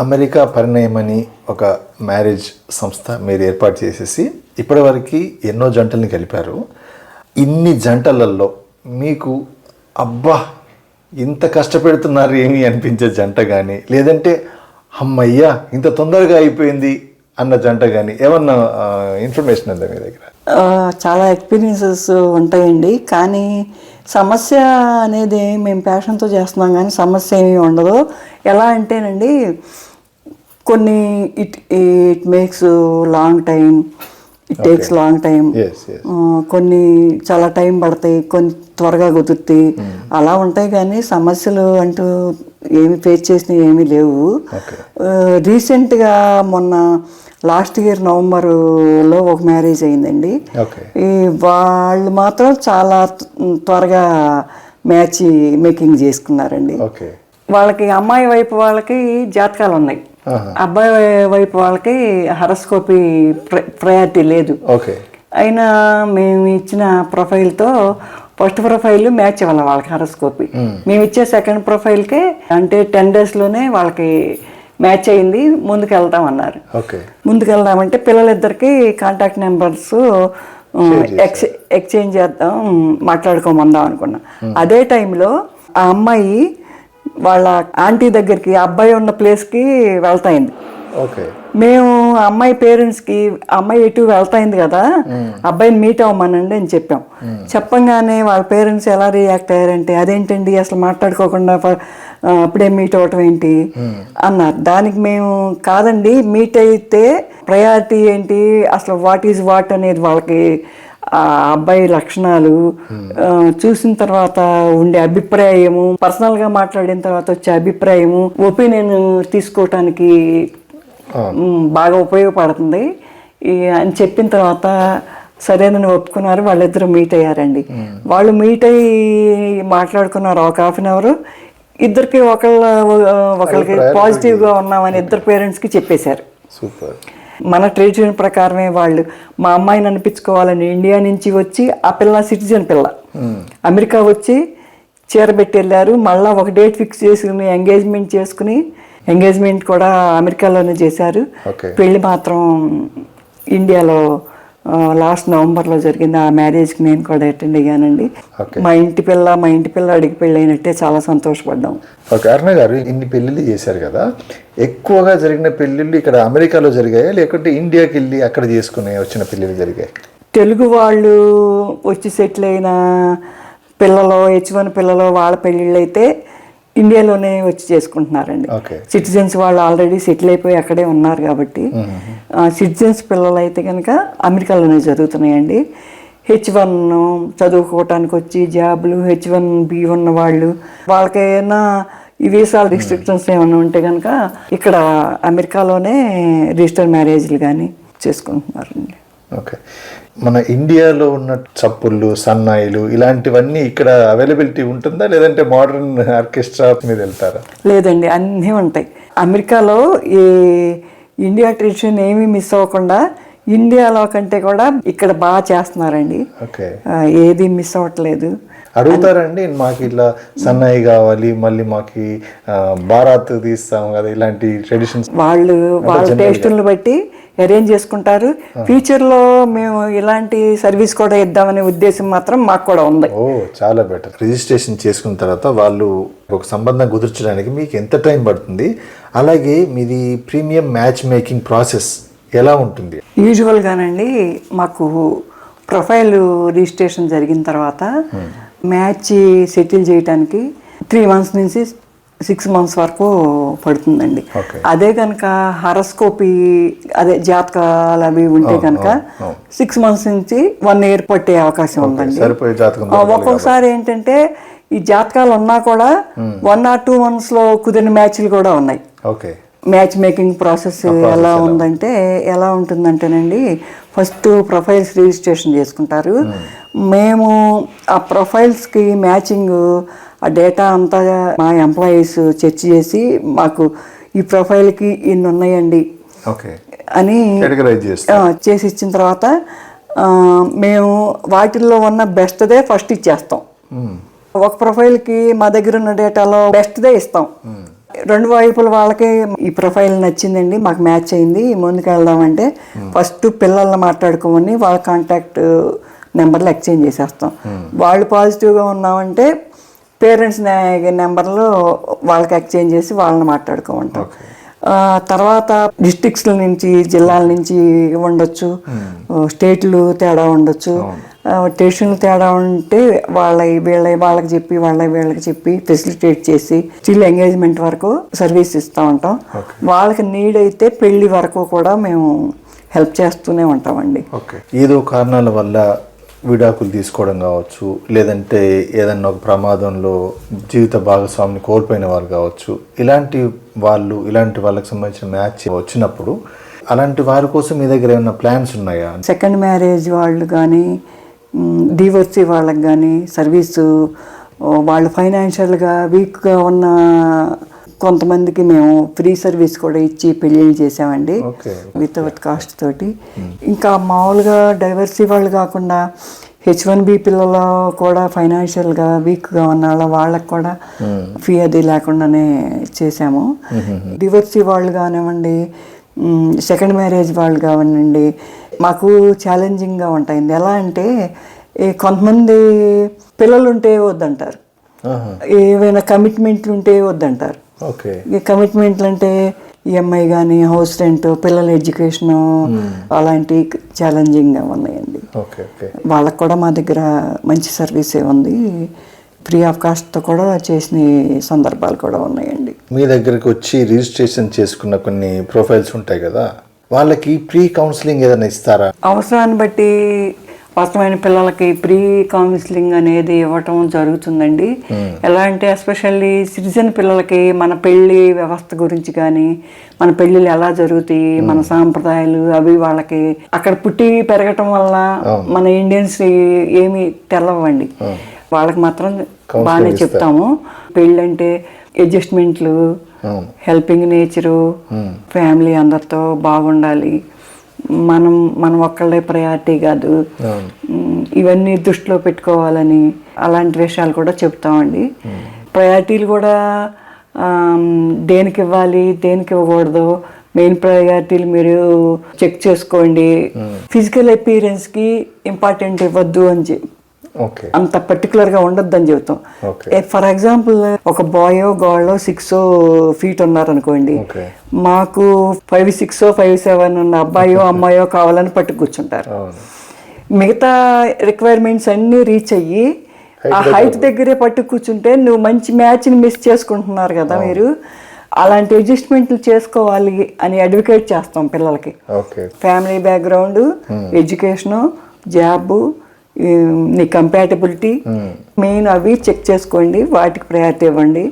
అమెరికా పరిణయం అని ఒక మ్యారేజ్ సంస్థ మీరు ఏర్పాటు చేసేసి ఇప్పటివరకు ఎన్నో జంటల్ని కలిపారు. ఇన్ని జంటలలో మీకు అబ్బా ఇంత కష్టపెడుతున్నారు ఏమి అనిపించే జంట కానీ, లేదంటే అమ్మయ్యా ఇంత తొందరగా అయిపోయింది అన్న జంట కానీ ఏమన్నా ఇన్ఫర్మేషన్ ఉందా మీ దగ్గర? చాలా ఎక్స్పీరియన్సెస్ ఉంటాయండి, కానీ సమస్య అనేది మేము ప్యాషన్తో చేస్తున్నాం, కానీ సమస్య ఏమీ ఉండదు. ఎలా అంటేనండి, కొన్ని it makes long time, it takes long time, కొన్ని చాలా టైం పడతాయి, కొన్ని త్వరగా కుదురుతాయి, అలా ఉంటాయి. కానీ సమస్యలు అంటూ ఏమి ఫేస్ చేసినవి ఏమీ లేవు. రీసెంట్గా మొన్న లాస్ట్ ఇయర్ నవంబర్లో ఒక మ్యారేజ్ అయిందండి. ఈ వాళ్ళు మాత్రం చాలా త్వరగా మ్యాచ్ మేకింగ్ చేసుకున్నారండి. వాళ్ళకి అమ్మాయి వైపు వాళ్ళకి జాతకాలు ఉన్నాయి, అబ్బాయి వైపు వాళ్ళకి హరస్కోపీ ప్రయారిటీ లేదు. అయినా మేము ఇచ్చిన ప్రొఫైల్తో ఫస్ట్ ప్రొఫైల్ మ్యాచ్ అవ్వాలి వాళ్ళకి హరస్కోపీ. మేము ఇచ్చే సెకండ్ ప్రొఫైల్కే అంటే 10 daysలోనే వాళ్ళకి మ్యాచ్ అయింది, ముందుకు వెళ్తామన్నారు. ముందుకు వెళ్దామంటే పిల్లలిద్దరికి కాంటాక్ట్ నెంబర్స్ ఎక్స్చేంజ్ చేద్దాం, మాట్లాడుకోమందాం అనుకున్నా. అదే టైంలో ఆ అమ్మాయి వాళ్ళ ఆంటీ దగ్గరికి అబ్బాయి ఉన్న ప్లేస్కి వెళ్తాయింది. మేము అమ్మాయి పేరెంట్స్కి అమ్మాయి ఎటు వెళ్తాయింది కదా, అబ్బాయిని మీట్ అవ్వమనండి అని చెప్పాం. చెప్పంగానే వాళ్ళ పేరెంట్స్ ఎలా రియాక్ట్ అయ్యారంటే, అదేంటండి అసలు మాట్లాడుకోకుండా అప్పుడే మీట్ అవ్వటం ఏంటి అన్నారు. దానికి మేము కాదండి, మీట్ అయితే ప్రయారిటీ ఏంటి, అసలు వాట్ ఈజ్ వాట్ అనేది వాళ్ళకి ఆ అబ్బాయి లక్షణాలు చూసిన తర్వాత ఉండే అభిప్రాయము, పర్సనల్గా మాట్లాడిన తర్వాత వచ్చే అభిప్రాయము, ఒపీనియన్ తీసుకోవటానికి బాగా ఉపయోగపడుతుంది అని చెప్పిన తర్వాత సరేనని ఒప్పుకున్నారు. వాళ్ళిద్దరూ మీట్ అయ్యారండి. వాళ్ళు మీట్ అయ్యి మాట్లాడుకున్నారు ఒక 1/2 hour. ఇద్దరికి ఒకళ్ళకి పాజిటివ్గా ఉన్నామని ఇద్దరు పేరెంట్స్కి చెప్పేశారు. సూపర్. మన ట్రెడిషన్ ప్రకారమే వాళ్ళు మా అమ్మాయిని అనిపించుకోవాలని ఇండియా నుంచి వచ్చి, ఆ పిల్ల సిటిజన్ పిల్ల అమెరికా వచ్చి చీర పెట్టి వెళ్ళారు. మళ్ళీ ఒక డేట్ ఫిక్స్ చేసుకుని ఎంగేజ్మెంట్ చేసుకుని, ఎంగేజ్మెంట్ కూడా అమెరికాలోనే చేశారు. పెళ్లి మాత్రం ఇండియాలో లాస్ట్ నవంబర్లో జరిగింది. ఆ మ్యారేజ్కి నేను కూడా అటెండ్ అయ్యానండి. మా ఇంటి పిల్ల అడిగి పెళ్ళి అయినట్టే చాలా సంతోషపడ్డాం. అరుణ గారు, ఇన్ని పెళ్ళిళ్ళు చేశారు కదా, ఎక్కువగా జరిగిన పెళ్ళిళ్ళు ఇక్కడ అమెరికాలో జరిగాయా లేకుంటే ఇండియాకి వెళ్ళి అక్కడ చేసుకునే వచ్చిన పెళ్ళిళ్ళు జరిగాయి? తెలుగు వాళ్ళు వచ్చి సెటిల్ అయిన పిల్లలు, H1 పిల్లలు, వాళ్ళ పెళ్ళిళ్ళు అయితే ఇండియాలోనే వచ్చి చేసుకుంటున్నారండి. సిటిజన్స్ వాళ్ళు ఆల్రెడీ సెటిల్ అయిపోయి అక్కడే ఉన్నారు కాబట్టి. సిటిజన్స్ పిల్లలు అయితే కనుక అమెరికాలోనే జరుగుతున్నాయండి. H1 చదువుకోవటానికి వచ్చి జాబ్లు, H1B ఉన్న వాళ్ళు, వాళ్ళకైనా ఈ వీసా రిస్ట్రిక్షన్స్ ఏమైనా ఉంటే కనుక ఇక్కడ అమెరికాలోనే రిజిస్టర్ మ్యారేజ్లు కానీ చేసుకుంటున్నారండి. మన ఇండియాలో ఉన్న చప్పుళ్ళు, సన్నాయిలు ఇలాంటివన్నీ ఇక్కడ అవైలబిలిటీ ఉంటుందా, లేదంటే మోడర్న్ ఆర్కెస్ట్రా మీద వెళ్తారా? లేదండి, అన్నీ ఉంటాయి. అమెరికాలో ఈ ఇండియా ట్రెడిషన్ ఏమీ మిస్ అవ్వకుండా ఇండియాలో కంటే కూడా ఇక్కడ బాగా చేస్తున్నారండి. ఏది మిస్ అవ్వట్లేదు. అడుగుతారండి, మాకు ఇట్లా సన్నాయి కావాలి, మళ్ళీ మాకు బారాత్ తీస్తాం కదా, ఇలాంటి ట్రెడిషన్స్ వాళ్ళ టేస్టులను బట్టి అరేంజ్ చేసుకుంటారు. ఫ్యూచర్లో మేము ఇలాంటి సర్వీస్ కూడా ఇద్దామనే ఉద్దేశం మాత్రం మాకు కూడా ఉంది. చాలా బెటర్. రిజిస్ట్రేషన్ చేసుకున్న తర్వాత వాళ్ళు ఒక సంబంధం కుదుర్చడానికి మీకు ఎంత టైం పడుతుంది, అలాగే మీది ప్రీమియం మ్యాచ్ మేకింగ్ ప్రాసెస్ ఎలా ఉంటుంది? యూజువల్గానండి మాకు ప్రొఫైల్ రిజిస్ట్రేషన్ జరిగిన తర్వాత మ్యాచ్ సెటిల్ చేయడానికి 3 months నుంచి 6 months వరకు పడుతుందండి. అదే కనుక హరస్కోపీ, అదే జాతకాలు అవి ఉంటే కనుక 6 months నుంచి 1 year పట్టే అవకాశం ఉందండి. ఒక్కొక్కసారి ఏంటంటే ఈ జాతకాలు ఉన్నా కూడా 1 or 2 monthsలో కుదిరిన మ్యాచ్లు కూడా ఉన్నాయి. మ్యాచ్ మేకింగ్ ప్రాసెస్ ఎలా ఉంటుందంటేనండి, ఫస్ట్ ప్రొఫైల్స్ రిజిస్ట్రేషన్ చేసుకుంటారు. మేము ఆ ప్రొఫైల్స్కి మ్యాచింగ్ ఆ డేటా అంతా మా ఎంప్లాయీస్ చెక్ చేసి మాకు ఈ ప్రొఫైల్కి ఇన్ని ఉన్నాయండి ఓకే అని కేటగరైజ్ చేస్తా చేసి ఇచ్చిన తర్వాత మేము వాటిల్లో ఉన్న బెస్ట్దే ఫస్ట్ ఇచ్చేస్తాం. ఒక ప్రొఫైల్కి మా దగ్గర ఉన్న డేటాలో బెస్ట్దే ఇస్తాం. రెండు వైపుల వాళ్ళకి ఈ ప్రొఫైల్ నచ్చిందండి, మాకు మ్యాచ్ అయింది, ముందుకు వెళ్దామంటే ఫస్ట్ పిల్లల్ని మాట్లాడుకోమని వాళ్ళ కాంటాక్ట్ నెంబర్లు ఎక్స్చేంజ్ చేసేస్తాం. వాళ్ళు పాజిటివ్గా ఉన్నామంటే పేరెంట్స్ నెంబర్లు వాళ్ళకి ఎక్స్చేంజ్ చేసి వాళ్ళని మాట్లాడుకోమంటాం. తర్వాత డిస్ట్రిక్ట్స్ల నుంచి జిల్లాల నుంచి ఉండొచ్చు, స్టేట్లు తేడా ఉండొచ్చు. స్టేషన్లు తేడా ఉంటే వాళ్ళకి చెప్పి వీళ్ళకి చెప్పి ఫెసిలిటేట్ చేసి స్టిల్ ఎంగేజ్మెంట్ వరకు సర్వీస్ ఇస్తూ ఉంటాం. వాళ్ళకి నీడ్ అయితే పెళ్లి వరకు కూడా మేము హెల్ప్ చేస్తూనే ఉంటామండి. ఓకే, ఏదో కారణాల వల్ల విడాకులు తీసుకోవడం కావచ్చు, లేదంటే ఏదన్నా ఒక ప్రమాదంలో జీవిత భాగస్వామిని కోల్పోయిన వారు కావచ్చు, ఇలాంటి వాళ్ళకి సంబంధించిన మ్యాచ్ వచ్చినప్పుడు అలాంటి వారి కోసం మీ దగ్గర ఏమైనా ప్లాన్స్ ఉన్నాయా? సెకండ్ మ్యారేజ్ వాళ్ళు కానీ డివోర్సీ వాళ్ళకి కానీ సర్వీసు వాళ్ళు ఫైనాన్షియల్గా వీక్గా ఉన్న కొంతమందికి మేము ఫ్రీ సర్వీస్ కూడా ఇచ్చి పెళ్ళిళ్ళు చేసామండి వితౌట్ కాస్ట్ తోటి. ఇంకా మామూలుగా డైవర్సీ వాళ్ళు కాకుండా H1B పిల్లలు కూడా ఫైనాన్షియల్గా వీక్గా ఉన్న వాళ్ళకి కూడా ఫీ అది లేకుండానే చేసాము. డివోర్సీ వాళ్ళు కానివ్వండి, సెకండ్ మ్యారేజ్ వాళ్ళు కానివ్వండి, మాకు ఛాలెంజింగ్గా ఉంటాయింది. ఎలా అంటే కొంతమంది పిల్లలు ఉంటే వద్దంటారు, ఏవైనా కమిట్మెంట్లు ఉంటే వద్దంటారు. ఈ కమిట్మెంట్లు అంటే ఈఎంఐ కానీ హౌస్ రెంట్, పిల్లల ఎడ్యుకేషను అలాంటి ఛాలెంజింగ్గా ఉన్నాయండి. వాళ్ళకు కూడా మా దగ్గర మంచి సర్వీసే ఉంది, ఫ్రీ ఆఫ్ కాస్ట్తో కూడా చేసిన సందర్భాలు కూడా ఉన్నాయండి. మీ దగ్గరకు వచ్చి రిజిస్ట్రేషన్ చేసుకున్న కొన్ని ప్రొఫైల్స్ ఉంటాయి కదా, వాళ్ళకి ప్రీ కౌన్సిలింగ్ ఏదైనా ఇస్తారా? అవసరాన్ని బట్టి అవసరమైన పిల్లలకి ప్రీ కౌన్సిలింగ్ అనేది ఇవ్వటం జరుగుతుందండి. ఎలా అంటే ఎస్పెషల్లీ సిటిజన్ పిల్లలకి మన పెళ్లి వ్యవస్థ గురించి కానీ, మన పెళ్ళిళ్ళు ఎలా జరుగుతాయి, మన సాంప్రదాయాలు అవి వాళ్ళకి అక్కడ పుట్టి పెరగటం వల్ల మన ఇండియన్స్ ఏమి తెలవండి, వాళ్ళకి మాత్రం బాగానే చెప్తాము. పెళ్ళంటే అడ్జస్ట్మెంట్లు, హెల్పింగ్ నేచరు, ఫ్యామిలీ అందరితో బాగుండాలి, మనం ఒక్కళ్ళే ప్రయారిటీ కాదు, ఇవన్నీ దృష్టిలో పెట్టుకోవాలని అలాంటి విషయాలు కూడా చెప్తామండి. ప్రయారిటీలు కూడా దేనికి ఇవ్వాలి దేనికి ఇవ్వకూడదు, మెయిన్ ప్రయారిటీలు మీరు చెక్ చేసుకోండి. ఫిజికల్ అపీరెన్స్కి ఇంపార్టెంట్ ఇవ్వద్దు అని అంత పర్టికులర్గా ఉండొద్దు అని చెబుతాం. ఫర్ ఎగ్జాంపుల్ ఒక బాయో గర్ల్ 6 feet ఉన్నారనుకోండి, మాకు 5'6" 5'7" ఉన్న అబ్బాయో అమ్మాయో కావాలని పట్టు కూర్చుంటారు. మిగతా రిక్వైర్మెంట్స్ అన్నీ రీచ్ అయ్యి ఆ హైట్ దగ్గరే పట్టు కూర్చుంటే నువ్వు మంచి మ్యాచ్ని మిస్ చేసుకుంటున్నారు కదా మీరు, అలాంటి అడ్జస్ట్మెంట్లు చేసుకోవాలి అని అడ్వకేట్ చేస్తాం పిల్లలకి. ఫ్యామిలీ బ్యాక్గ్రౌండ్, ఎడ్యుకేషను, జాబు, నీ కంపాటబిలిటీ మెయిన్ అవి చెక్ చేసుకోండి, వాటికి ప్రయారిటీ ఇవ్వండి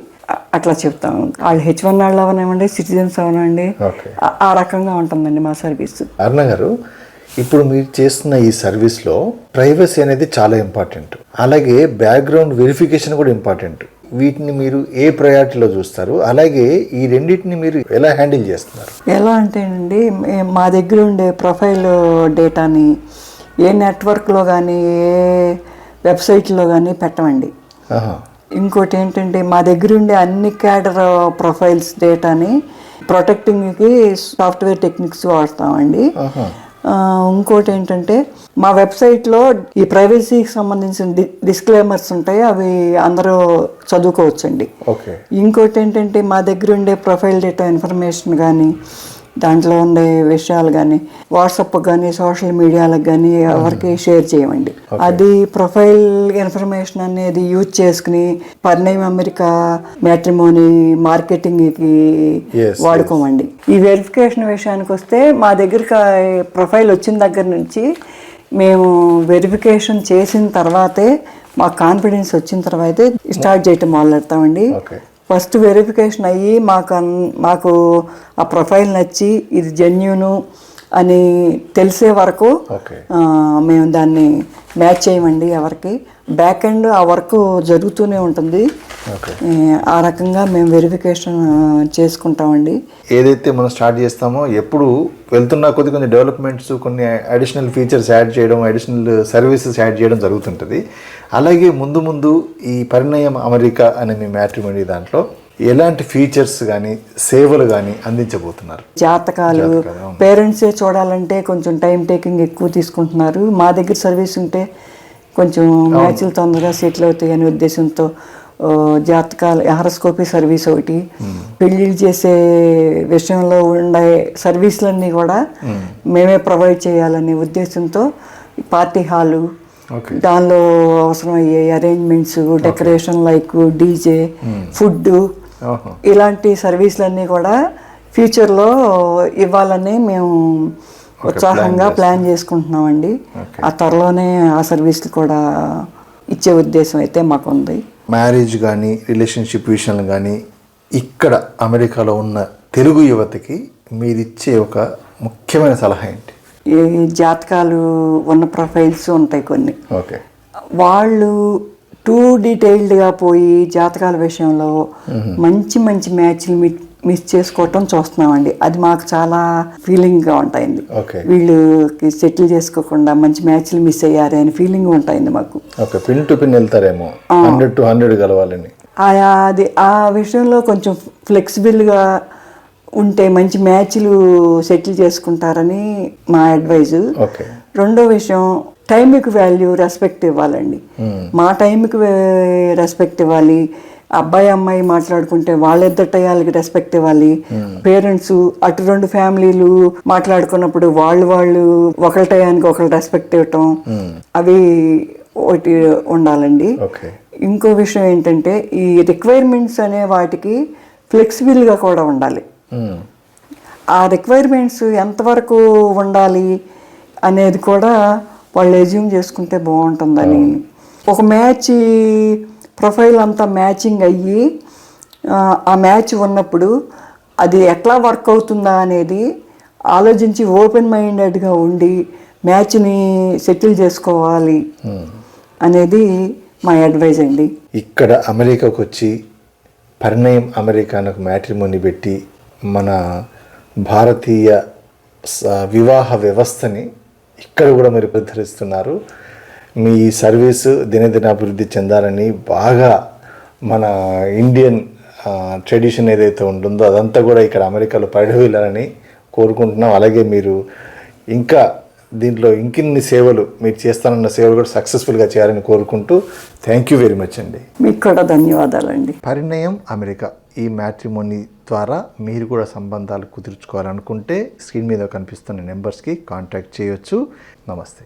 అట్లా చెప్తాం. వాళ్ళు H1 వాళ్ళు అవనివ్వండి, సిటిజన్స్ అవనండి, ఆ రకంగా ఉంటుందండి మా సర్వీస్. అరుణ గారు, ఇప్పుడు మీరు చేస్తున్న ఈ సర్వీస్లో ప్రైవసీ అనేది చాలా ఇంపార్టెంట్, అలాగే బ్యాక్గ్రౌండ్ వెరిఫికేషన్ కూడా ఇంపార్టెంట్. వీటిని మీరు ఏ ప్రయారిటీలో చూస్తారు, అలాగే ఈ రెండింటిని మీరు ఎలా హ్యాండిల్ చేస్తున్నారు? ఎలా అంటేనండి, మా దగ్గర ఉండే ప్రొఫైల్ డేటాని ఏ నెట్వర్క్లో కానీ ఏ వెబ్సైట్లో కానీ పెట్టమండి. ఇంకోటి ఏంటంటే మా దగ్గర ఉండే అన్ని క్యాడర్ ప్రొఫైల్స్ డేటాని ప్రొటెక్టింగ్కి సాఫ్ట్వేర్ టెక్నిక్స్ వాడతామండి. ఇంకోటి ఏంటంటే మా వెబ్సైట్లో ఈ ప్రైవసీకి సంబంధించిన డిస్క్లైమర్స్ ఉంటాయి, అవి అందరూ చదువుకోవచ్చండి. ఇంకోటి ఏంటంటే మా దగ్గర ఉండే ప్రొఫైల్ డేటా ఇన్ఫర్మేషన్ కానీ దాంట్లో ఉండే విషయాలు కానీ వాట్సాప్ కానీ సోషల్ మీడియాలకు కానీ ఎవరికి షేర్ చేయమండి. అది ప్రొఫైల్ ఇన్ఫర్మేషన్ అనేది యూజ్ చేసుకుని పరిణయం అమెరికా మ్యాట్రిమోనీ మార్కెటింగ్కి వాడుకోమండి. ఈ వెరిఫికేషన్ విషయానికి వస్తే మా దగ్గరికి ప్రొఫైల్ వచ్చిన దగ్గర నుంచి మేము వెరిఫికేషన్ చేసిన తర్వాతే మాకు కాన్ఫిడెన్స్ వచ్చిన తర్వాతే స్టార్ట్ చేయటం మొదలెడతామండి. ఫస్ట్ వెరిఫికేషన్ అయ్యి మాకు ఆ ప్రొఫైల్ నచ్చి ఇది జెన్యూను అని తెలిసే వరకు ఓకే. మేము దాన్ని మ్యాచ్ చేయమండి ఎవరికి. బ్యాక్ ఎండ్ ఆ వర్క్ జరుగుతూనే ఉంటుంది. ఓకే. ఆ రకంగా మేము వెరిఫికేషన్ చేసుకుంటామండి. ఏదైతే మనం స్టార్ట్ చేస్తామో ఎప్పుడు వెళ్తున్న కొద్ది కొన్ని డెవలప్మెంట్స్, కొన్ని అడిషనల్ ఫీచర్స్ యాడ్ చేయడం, అడిషనల్ సర్వీసెస్ యాడ్ చేయడం జరుగుతుంటుంది. అలాగే ముందు ముందు ఈ పరిణయం అమెరికా అనే మీ మ్యాట్రిమోనీ దాంట్లో ఎలాంటి ఫీచర్స్ కానీ సేవలు కానీ అందించబోతున్నారు? జాతకాలు పేరెంట్సే చూడాలంటే కొంచెం టైం టేకింగ్ ఎక్కువ తీసుకుంటున్నారు. మా దగ్గర సర్వీస్ ఉంటే కొంచెం మ్యాచ్లు తొందరగా సెటిల్ అవుతాయి అనే ఉద్దేశంతో జాతకాలు, హారోస్కోపీ సర్వీస్ ఒకటి, పెళ్ళిళ్ళు చేసే విషయంలో ఉండే సర్వీసులన్నీ కూడా మేమే ప్రొవైడ్ చేయాలనే ఉద్దేశంతో పార్టీ హాలు, దానిలో అవసరమయ్యే arrangements, decoration like DJ, food, ఇలాంటి సర్వీసులన్నీ కూడా ఫ్యూచర్లో ఇవ్వాలని మేము ఉత్సాహంగా ప్లాన్ చేసుకుంటున్నామండి. ఆ త్వరలోనే ఆ సర్వీసులు కూడా ఇచ్చే ఉద్దేశం అయితే మాకు ఉంది. మ్యారేజ్ కానీ రిలేషన్షిప్ విషయంలో కానీ ఇక్కడ అమెరికాలో ఉన్న తెలుగు యువతకి మీరిచ్చే ఒక ముఖ్యమైన సలహా ఏంటి? ఈ జాతకాలు ఉన్న ప్రొఫైల్స్ ఉంటాయి కొన్ని. ఓకే. వాళ్ళు టూ డీటెయిల్డ్గా పోయి జాతకాల విషయంలో మంచి మంచి మ్యాచ్లు మిస్ చేసుకోవటం చూస్తున్నామండి. అది మాకు చాలా ఫీలింగ్గా ఉంటాయింది. వీళ్ళకి సెటిల్ చేసుకోకుండా మంచి మ్యాచ్లు మిస్ అయ్యారే అని ఫీలింగ్ ఉంటాయింది మాకు. ఓకే. పిన్ టు పిన్ వెళ్తారేమో 100 to 100 కలవాలని. అది ఆ విషయంలో కొంచెం ఫ్లెక్సిబుల్గా ఉంటే మంచి మ్యాచ్లు సెటిల్ చేసుకుంటారని మా అడ్వైజు. రెండో విషయం, టైంకి వాల్యూ, రెస్పెక్ట్ ఇవ్వాలండి. మా టైంకి రెస్పెక్ట్ ఇవ్వాలి. అబ్బాయి అమ్మాయి మాట్లాడుకుంటే వాళ్ళిద్దరు టయాలకి రెస్పెక్ట్ ఇవ్వాలి. పేరెంట్స్ అటు రెండు ఫ్యామిలీలు మాట్లాడుకున్నప్పుడు వాళ్ళు ఒకరి టయానికి ఒకరు రెస్పెక్ట్ ఇవ్వటం, అవి ఒకటి ఉండాలండి. ఇంకో విషయం ఏంటంటే ఈ రిక్వైర్మెంట్స్ అనే వాటికి ఫ్లెక్సిబుల్గా కూడా ఉండాలి. ఆ రిక్వైర్మెంట్స్ ఎంతవరకు ఉండాలి అనేది కూడా వాళ్ళు ఎజ్యూమ్ చేసుకుంటే బాగుంటుందని. ఒక మ్యాచ్ ప్రొఫైల్ అంతా మ్యాచింగ్ అయ్యి ఆ మ్యాచ్ ఉన్నప్పుడు అది ఎట్లా వర్క్ అవుతుందా అనేది ఆలోచించి ఓపెన్ మైండెడ్గా ఉండి మ్యాచ్ని సెటిల్ చేసుకోవాలి అనేది మా అడ్వైజ్ అండి. ఇక్కడ అమెరికాకు వచ్చి పరిణయం అమెరికాకు మ్యాట్రిమోనీ పెట్టి మన భారతీయ వివాహ వ్యవస్థని ఇక్కడ కూడా మీరు ప్రదర్శిస్తున్నారు. మీ సర్వీసు దినదిన అభివృద్ధి చెందాలని, బాగా మన ఇండియన్ ట్రెడిషన్ ఏదైతే ఉంటుందో అదంతా కూడా ఇక్కడ అమెరికాలో పరిఢవిల్లాలని కోరుకుంటున్నాం. అలాగే మీరు ఇంకా దీంట్లో ఇంకిన్ని సేవలు మీరు చేస్తానన్న సేవలు కూడా సక్సెస్ఫుల్గా చేయాలని కోరుకుంటూ థ్యాంక్ యూ వెరీ మచ్ అండి. మీకు కూడా ధన్యవాదాలండి. పరిణయం అమెరికా ఈ మ్యాట్రిమోనీ ద్వారా మీరు కూడా సంబంధాలు కుదుర్చుకోవాలనుకుంటే స్క్రీన్ మీద కనిపిస్తున్న నెంబర్స్కి కాంటాక్ట్ చేయొచ్చు. నమస్తే.